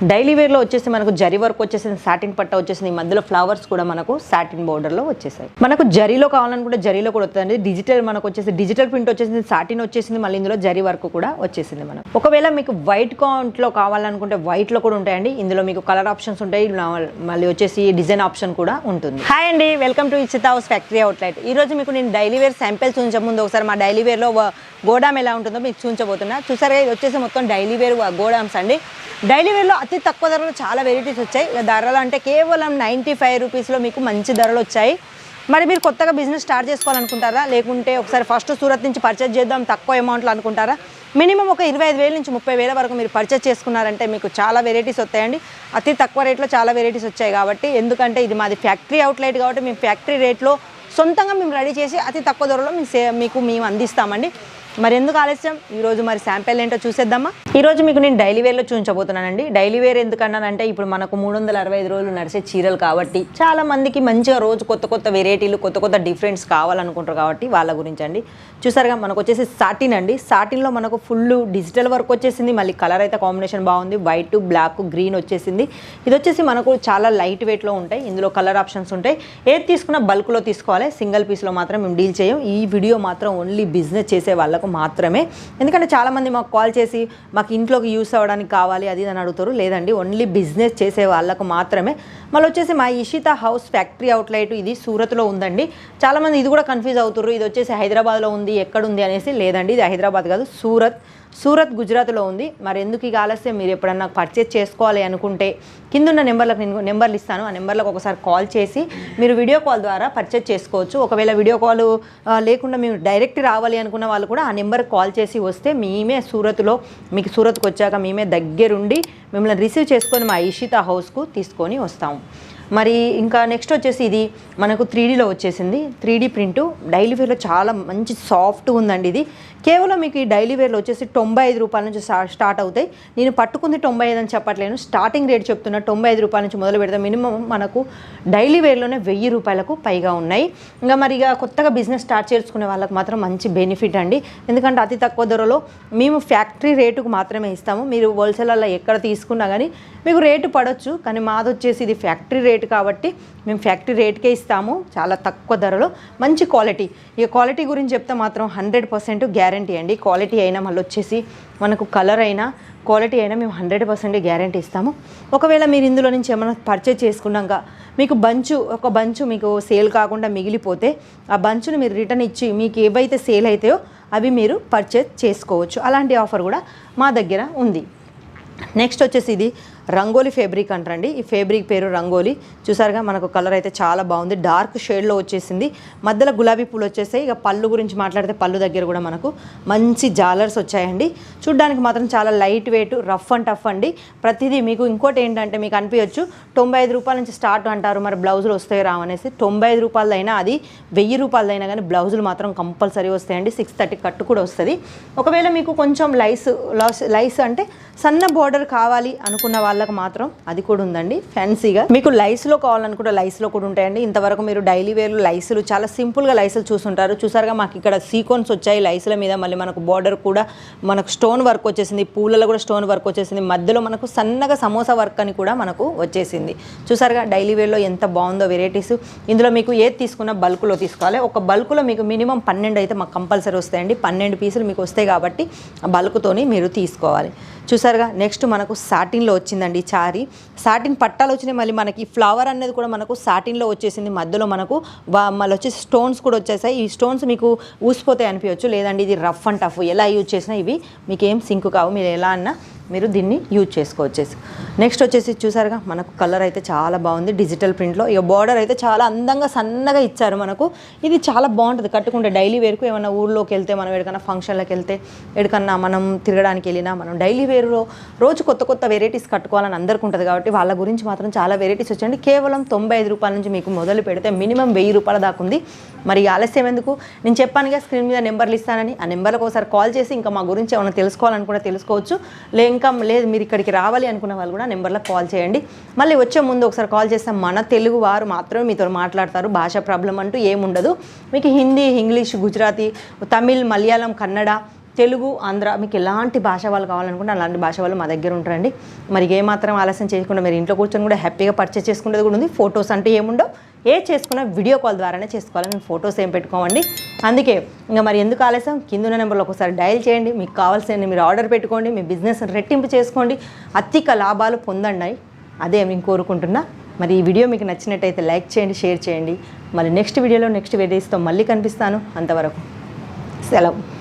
Daily వేర్లో వచ్చేసి మనకు zari work వచ్చేసింది, సాటిన్ పట్ట వచ్చేసింది, మధ్యలో ఫ్లవర్స్ కూడా మనకు సాటిన్ బోర్డర్లో వచ్చేసాయి. మనకు జరీలో కావాలనుకుంటే జరీలో కూడా వస్తుంది. డిజిటల్ మనకు వచ్చేసి డిజిటల్ ప్రింట్ వచ్చేసింది, సాటిన్ వచ్చేసింది, మళ్ళీ ఇందులో జరీ వర్క్ కూడా వచ్చేసింది. మనం ఒకవేళ మీకు వైట్ కాంట్లో కావాలనుకుంటే వైట్లో కూడా ఉంటాయండి. ఇందులో మీకు కలర్ ఆప్షన్స్ ఉంటాయి, మళ్ళీ వచ్చేసి డిజైన్ ఆప్షన్ కూడా ఉంటుంది. హాయ్ అండి, welcome to Ichchita house factory outlet. ఈ రోజు మీకు నేను డైలీ వేర్ శాంపిల్ చూపించే ముందు ఒకసారి మా డైలీ వేర్లో గోడామ్ ఎలా ఉంటుందో మీకు చూపించబోతున్నా. చూసారా, ఇది వచ్చేసి మొత్తం డైలీ వేర్ గోడామ్స్ అండి. డైలీ వేర్లో అతి తక్కువ ధరలో చాలా వెరైటీస్ వచ్చాయి. ధరలు అంటే కేవలం 95 రూపీస్లో మీకు మంచి ధరలు వచ్చాయి. మరి మీరు కొత్తగా బిజినెస్ స్టార్ట్ చేసుకోవాలనుకుంటారా, లేకుంటే ఒకసారి ఫస్ట్ సూరత్ నుంచి పర్చేజ్ చేద్దాం తక్కువ అమౌంట్లో అనుకుంటారా? మినిమం ఒక 25,000 నుంచి 30,000 వరకు మీరు పర్చేజ్ చేసుకున్నారంటే మీకు చాలా వెరైటీస్ వస్తాయండి. అతి తక్కువ రేట్లో చాలా వెరైటీస్ వచ్చాయి కాబట్టి, ఎందుకంటే ఇది మాది ఫ్యాక్టరీ అవుట్లెట్ కాబట్టి మేము ఫ్యాక్టరీ రేట్లో సొంతంగా మేము రెడీ చేసి అతి తక్కువ ధరలో మీకు మేము అందిస్తామండి. మరి ఎందుకు ఆలస్యం, ఈరోజు మరి శాంపిల్ ఏంటో చూసేద్దామా. ఈరోజు మీకు నేను డైలీ వేర్లో చూపించబోతున్నానండి. డైలీ వేర్ ఎందుకన్నానంటే ఇప్పుడు మనకు 365 రోజులు నడిచే చీరలు కాబట్టి చాలా మందికి మంచిగా రోజు కొత్త కొత్త వెరైటీలు, కొత్త కొత్త డిఫరెంట్స్ కావాలనుకుంటారు కాబట్టి వాళ్ళ గురించి అండి. చూసారుగా, మనకు వచ్చేసి సాటిన్ అండి. సాటిన్లో మనకు ఫుల్ డిజిటల్ వర్క్ వచ్చేసింది, మళ్ళీ కలర్ అయితే కాంబినేషన్ బాగుంది, వైట్, బ్లాక్, గ్రీన్ వచ్చేసింది. ఇది వచ్చేసి మనకు చాలా లైట్ వెయిట్లో ఉంటాయి. ఇందులో కలర్ ఆప్షన్స్ ఉంటాయి. ఏది తీసుకున్నా బల్క్లో తీసుకోవాలి, సింగిల్ పీస్లో మాత్రం మేము డీల్ చేయం. ఈ వీడియో మాత్రం ఓన్లీ బిజినెస్ చేసే వాళ్ళకు మాత్రమే. ఎందుకంటే చాలామంది మాకు కాల్ చేసి మాకు ఇంట్లోకి యూస్ అవ్వడానికి కావాలి అది అని అడుగుతారు. లేదండి, ఓన్లీ బిజినెస్ చేసే వాళ్ళకు మాత్రమే. మళ్ళీ వచ్చేసి మా ఇషిత హౌస్ ఫ్యాక్టరీ అవుట్లెట్ ఇది సూరత్లో ఉందండి. చాలామంది ఇది కూడా కన్ఫ్యూజ్ అవుతారు, ఇది వచ్చేసి హైదరాబాద్లో ఉంది ఎక్కడుంది అనేసి. లేదండి, ఇది హైదరాబాద్ కాదు, సూరత్ గుజరాత్లో ఉంది. మరి ఎందుకు ఇక ఆలస్యం, మీరు ఎప్పుడన్నా పర్చేజ్ చేసుకోవాలి అనుకుంటే కిందున్న నెంబర్లకు నేను నెంబర్లు ఇస్తాను. ఆ నెంబర్లకు ఒకసారి కాల్ చేసి మీరు వీడియో కాల్ ద్వారా పర్చేజ్ చేసుకోవచ్చు. ఒకవేళ వీడియో కాల్ లేకుండా మేము డైరెక్ట్ రావాలి అనుకున్న వాళ్ళు కూడా ఆ నెంబర్కి కాల్ చేసి వస్తే మేమే సూరత్లో మీకు సూరత్కి వచ్చాక మేమే దగ్గరుండి మిమ్మల్ని రిసీవ్ చేసుకొని మా ఇషిత హౌస్కు తీసుకొని వస్తాము. మరి ఇంకా నెక్స్ట్ వచ్చేసి ఇది మనకు 3Dలో వచ్చేసింది. 3D ప్రింటు డైలీ వేర్లో చాలా మంచి సాఫ్ట్గా ఉందండి. ఇది కేవలం మీకు ఈ డైలీ వేర్లో వచ్చేసి 95 రూపాయల నుంచి స్టార్ట్ అవుతాయి. నేను పట్టుకుంది 95 అని చెప్పట్లేను, స్టార్టింగ్ రేట్ చెప్తున్నా. 95 రూపాయల నుంచి మొదలు పెడతాం. మినిమం మనకు డైలీ వేర్లోనే 1000 రూపాయలకు పైగా ఉన్నాయి. ఇంకా మరి ఇక కొత్తగా బిజినెస్ స్టార్ట్ చేసుకునే వాళ్ళకి మాత్రం మంచి బెనిఫిట్ అండి. ఎందుకంటే అతి తక్కువ ధరలో మేము ఫ్యాక్టరీ రేటుకు మాత్రమే ఇస్తాము. మీరు హోల్సేలర్లో ఎక్కడ తీసుకున్నా కానీ మీకు రేటు పడవచ్చు, కానీ మాది వచ్చేసి ఇది ఫ్యాక్టరీ రేటు కాబట్టి మేము ఫ్యాక్టరీ రేట్కే ఇస్తాము, చాలా తక్కువ ధరలో మంచి క్వాలిటీ. ఇక క్వాలిటీ గురించి చెప్తే మాత్రం 100% గ్యారంటీ అండి. క్వాలిటీ అయినా మళ్ళీ వచ్చేసి మనకు కలర్ అయినా క్వాలిటీ అయినా మేము 100% గ్యారంటీ ఇస్తాము. ఒకవేళ మీరు ఇందులో నుంచి ఏమైనా పర్చేజ్ చేసుకున్నాక మీకు ఒక బంచు మీకు సేల్ కాకుండా మిగిలిపోతే ఆ బంచుని మీరు రిటర్న్ ఇచ్చి మీకు ఏవైతే సేల్ అవుతాయో అవి మీరు పర్చేజ్ చేసుకోవచ్చు. అలాంటి ఆఫర్ కూడా మా దగ్గర ఉంది. నెక్స్ట్ వచ్చేసి ఇది రంగోలీ ఫ్యాబ్రిక్ అంటారండి. ఈ ఫ్యాబ్రిక్ పేరు రంగోలీ. చూసారుగా, మనకు కలర్ అయితే చాలా బాగుంది, డార్క్ షేడ్లో వచ్చేసింది. మధ్యలో గులాబీ పూలు వచ్చేసాయి. ఇక పళ్ళు గురించి మాట్లాడితే పళ్ళు దగ్గర కూడా మనకు మంచి జాలర్స్ వచ్చాయండి. చూడ్డానికి మాత్రం చాలా light weight, rough and tough అండి. ప్రతిదీ మీకు ఇంకోటి ఏంటంటే మీకు అనిపించచ్చు 95 రూపాయల నుంచి స్టార్ట్ అంటారు, మరి బ్లౌజులు వస్తాయి రావనేసి. 95 రూపాయలదైనా అది 1000 రూపాయలదైనా కానీ బ్లౌజులు మాత్రం కంపల్సరీ వస్తాయండి. 630 కట్టు కూడా వస్తుంది. ఒకవేళ మీకు కొంచెం లైస్ అంటే సన్న బోర్డర్ కావాలి అనుకున్న వాళ్ళకి మాత్రం అది కూడా ఉందండి. ఫ్యాన్సీగా మీకు లైస్లో కావాలనుకుంటే లైస్లో కూడా ఉంటాయండి. ఇంతవరకు మీరు డైలీ వేర్లు లైసులు చాలా సింపుల్గా లైసులు చూసుంటారు. చూసారుగా, మాకు ఇక్కడ సీక్వెన్స్ వచ్చాయి లైసుల మీద. మళ్ళీ మనకు బోర్డర్ కూడా మనకు స్టోన్ వర్క్ వచ్చేసింది, పూలలో కూడా స్టోన్ వర్క్ వచ్చేసింది. మధ్యలో మనకు సన్నగా సమోసా వర్క్ అని కూడా మనకు వచ్చేసింది. చూసారుగా, డైలీ వేర్లో ఎంత బాగుందో వెరైటీస్. ఇందులో మీకు ఏది తీసుకున్నా బల్క్లో తీసుకోవాలి. ఒక బల్క్లో మీకు మినిమం 12 అయితే మాకు కంపల్సరీ వస్తాయండి. 12 పీసులు మీకు వస్తాయి కాబట్టి బల్క్తోని మీరు తీసుకోవాలి. చూసారుగా, నెక్స్ట్ మనకు సాటిన్లో వచ్చిందండి చారీ. సాటిన్ పట్టాలు వచ్చినాయి. మళ్ళీ మనకి ఫ్లవర్ అనేది కూడా మనకు సాటిన్లో వచ్చేసింది. మధ్యలో మనకు మళ్ళీ వచ్చేసి స్టోన్స్ కూడా వచ్చేసాయి. ఈ స్టోన్స్ మీకు ఊసిపోతాయి అనిపించవచ్చు, లేదండి ఇది రఫ్ అండ్ టఫ్. ఎలా యూజ్ చేసినా ఇవి మీకు ఏం సింక్ కావు, మీరు ఎలా అన్నా మీరు దీన్ని యూజ్ చేసుకోవచ్చేసి. నెక్స్ట్ వచ్చేసి చూసారుగా, మనకు కలర్ అయితే చాలా బాగుంది డిజిటల్ ప్రింట్లో. ఇక బార్డర్ అయితే చాలా అందంగా సన్నగా ఇచ్చారు మనకు. ఇది చాలా బాగుంటుంది కట్టుకుంటే డైలీ వేర్కు. ఏమైనా ఊళ్ళోకి వెళ్తే మనం ఎక్కడికన్నా ఫంక్షన్లకు వెళ్తే ఎక్కడికన్నా మనం తిరగడానికి వెళ్ళినా మనం డైలీ వేర్లో రోజు కొత్త కొత్త వెరైటీస్ కట్టుకోవాలని అందరికీ ఉంటుంది కాబట్టి వాళ్ళ గురించి మాత్రం చాలా వెరైటీస్ వచ్చండి. కేవలం 95 రూపాయల నుంచి మీకు మొదలు పెడితే మినిమం 1000 రూపాయల దాకా ఉంది. మరి ఆలస్యం ఎందుకు, నేను చెప్పానుగా స్క్రీన్ మీద నెంబర్లు ఇస్తానని. ఆ నెంబర్లకు ఒకసారి కాల్ చేసి ఇంకా మా గురించి ఏమైనా తెలుసుకోవాలనుకుంటే తెలుసుకోవచ్చు. ఇంకా లేదు మీరు ఇక్కడికి రావాలి అనుకున్న వాళ్ళు కూడా నెంబర్లో కాల్ చేయండి. మళ్ళీ వచ్చే ముందు ఒకసారి కాల్ చేస్తే మన తెలుగు వారు మాత్రమే మీతో మాట్లాడతారు. భాషా ప్రాబ్లం అంటూ ఏముండదు. మీకు హిందీ, ఇంగ్లీష్, గుజరాతీ, తమిళ్, మలయాళం, కన్నడ తెలుగు, ఆంధ్ర, మీకు ఎలాంటి భాష వాళ్ళు కావాలనుకుంటే అలాంటి భాష వాళ్ళు మా దగ్గర ఉంటారండి. మరి ఏమాత్రం ఆలస్యం చేయకుండా మీరు ఇంట్లో కూర్చొని కూడా హ్యాపీగా పర్చేస్ చేసుకునేది కూడా ఉంది. ఫొటోస్ అంటే ఏముండవు, ఏ చేసుకున్నా వీడియో కాల్ ద్వారానే చేసుకోవాలి, మేము ఫొటోస్ ఏం పెట్టుకోమండి. అందుకే ఇంకా మరి ఎందుకు ఆలస్యం, కింద ఉన్న నెంబర్లో ఒకసారి డయల్ చేయండి, మీకు కావాల్సిన మీరు ఆర్డర్ పెట్టుకోండి, మీ బిజినెస్ రెట్టింపు చేసుకోండి, అధిక లాభాలు పొందండి. అదే నేను కోరుకుంటున్నా. మరి ఈ వీడియో మీకు నచ్చినట్టయితే లైక్ చేయండి, షేర్ చేయండి. మళ్ళీ నెక్స్ట్ వీడియోలో నెక్స్ట్ వీడియోస్తో మళ్ళీ కనిపిస్తాను. అంతవరకు సెలవు.